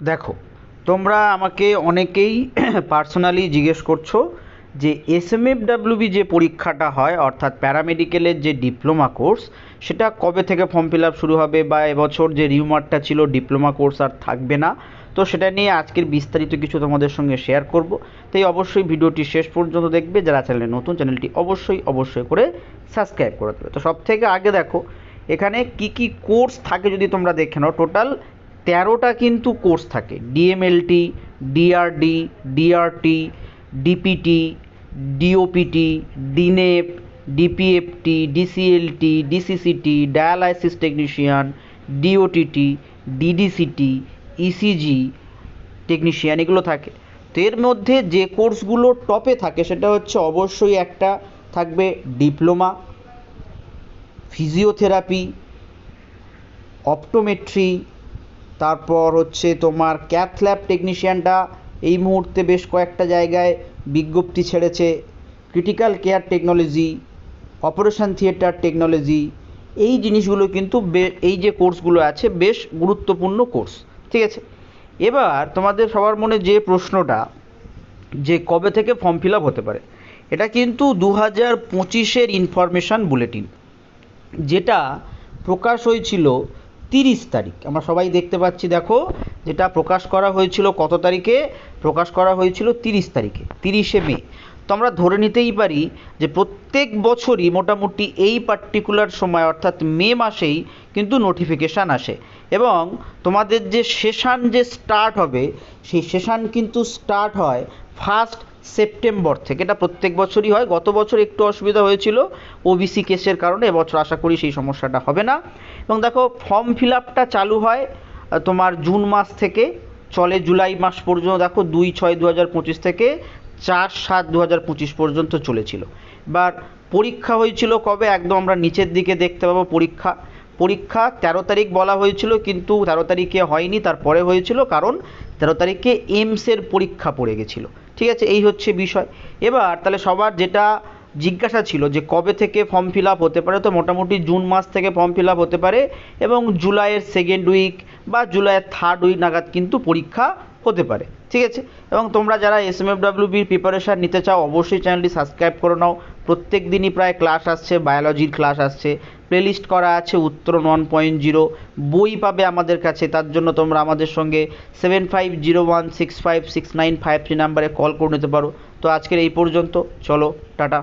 দেখো, তোমরা আমাকে অনেকেই পার্সোনালি জিজ্ঞেস করছো যে এসএমএফডব্লিউবি যে পরীক্ষাটা হয় অর্থাৎ প্যারামেডিক্যালের যে ডিপ্লোমা কোর্স, সেটা কবে থেকে ফর্ম ফিল আপ শুরু হবে, বা এবছর যে রিউমারটা ছিল ডিপ্লোমা কোর্স আর থাকবে না। তো সেটা নিয়ে আজকের বিস্তারিত কিছু তোমাদের সঙ্গে শেয়ার করব। তাই অবশ্যই ভিডিওটি শেষ পর্যন্ত দেখবে। যারা চ্যানেলে নতুন, চ্যানেলটি অবশ্যই করে সাবস্ক্রাইব করে দেবে। তো সব থেকে আগে দেখো এখানে কি কি কোর্স থাকে যদি তোমরা দেখে নাও। টোটাল 13টা কিন্তু কোর্স থাকে। DMLT, DRD, DRT, DPT, DOPT, DNEP, DPFT, DCLT, DCCT, dialysis technician, DOTT, DDCT, ECG technician, এগুলো থাকে। তো এর মধ্যে যে কোর্সগুলো টপে থাকে সেটা হচ্ছে অবশ্যই একটা থাকবে ডিপ্লোমা, ফিজিওথেরাপি, অপটোমেট্রি, তারপর হচ্ছে তোমার ক্যাথ ল্যাব টেকনিশিয়ানটা এই মুহূর্তে বেশ কয়েকটা জায়গায় বিজ্ঞপ্তি ছেড়েছে। Critical care technology, operation theatre technology, এই জিনিসগুলো কিন্তু এই যে কোর্সগুলো আছে বেশ গুরুত্বপূর্ণ কোর্স। ঠিক আছে, এবার তোমাদের সবার মনে যে প্রশ্নটা যে কবে থেকে ফর্ম ফিল আপ হতে পারে, এটা কিন্তু 2025-এর ইনফরমেশান বুলেটিন, যেটা প্রকাশ হয়েছিল 30 তারিখ। আমরা সবাই দেখতে পাচ্ছি, দেখো যেটা প্রকাশ করা হয়েছিল কত তারিখে? প্রকাশ করা হয়েছিল 30 তারিখে, 30শে মে। তো আমরা ধরে নিতেই পারি যে প্রত্যেক বছরই মোটামুটি এই পার্টিকুলার সময় অর্থাৎ মে মাসেই কিন্তু নোটিফিকেশান আসে। এবং তোমাদের যে সেশন যে স্টার্ট হবে, সেই সেশন কিন্তু স্টার্ট হয় 1 সেপ্টেম্বর থেকে। এটা প্রত্যেক বছরই হয়। গত বছর একটু অসুবিধা হয়েছিল ওবিসি কেসের কারণে, এবছর আশা করি সেই সমস্যাটা হবে না। এবং দেখো ফর্ম ফিল আপটা চালু হয় তোমার জুন মাস থেকে, চলে জুলাই মাস পর্যন্ত। দেখো 2/6/2025 থেকে 4/7/2025 পর্যন্ত চলেছিল। এবার পরীক্ষা হয়েছিল কবে? একদম আমরা নিচের দিকে দেখতে পাবো পরীক্ষা 13 তারিখ বলা হয়েছিল, কিন্তু 13 তারিখে হয়নি, তারপরে হয়েছিল, কারণ 13 তারিখে এইমসের পরীক্ষা পড়ে গেছিলো। ঠিক আছে, এই হচ্ছে বিষয়। এবার তাহলে সবার যেটা জিজ্ঞাসা ছিল যে কবে থেকে ফর্ম ফিল আপ হতে পারে, তো মোটামুটি জুন মাস থেকে ফর্ম ফিল আপ হতে পারে এবং জুলাইয়ের 2nd উইক বা জুলাইয়ের 3rd উইক নাগাদ কিন্তু পরীক্ষা হতে পারে। ঠিক আছে, এবং তোমরা যারা এসএমএফডব্লিউবির প্রিপারেশান নিতে চাও অবশ্যই চ্যানেলটি সাবস্ক্রাইব করে নাও। প্রত্যেক দিনই প্রায় ক্লাস আসছে, বায়োলজির ক্লাস আসছে, প্লেলিস্ট করা আছে উত্তরণ 1.0, বই পাবে আমাদের কাছে। তার জন্য তোমরা আমাদের সঙ্গে 7501656953 নাম্বারে কল করে নিতে পারো। তো আজকের এই পর্যন্ত, চলো টাটা।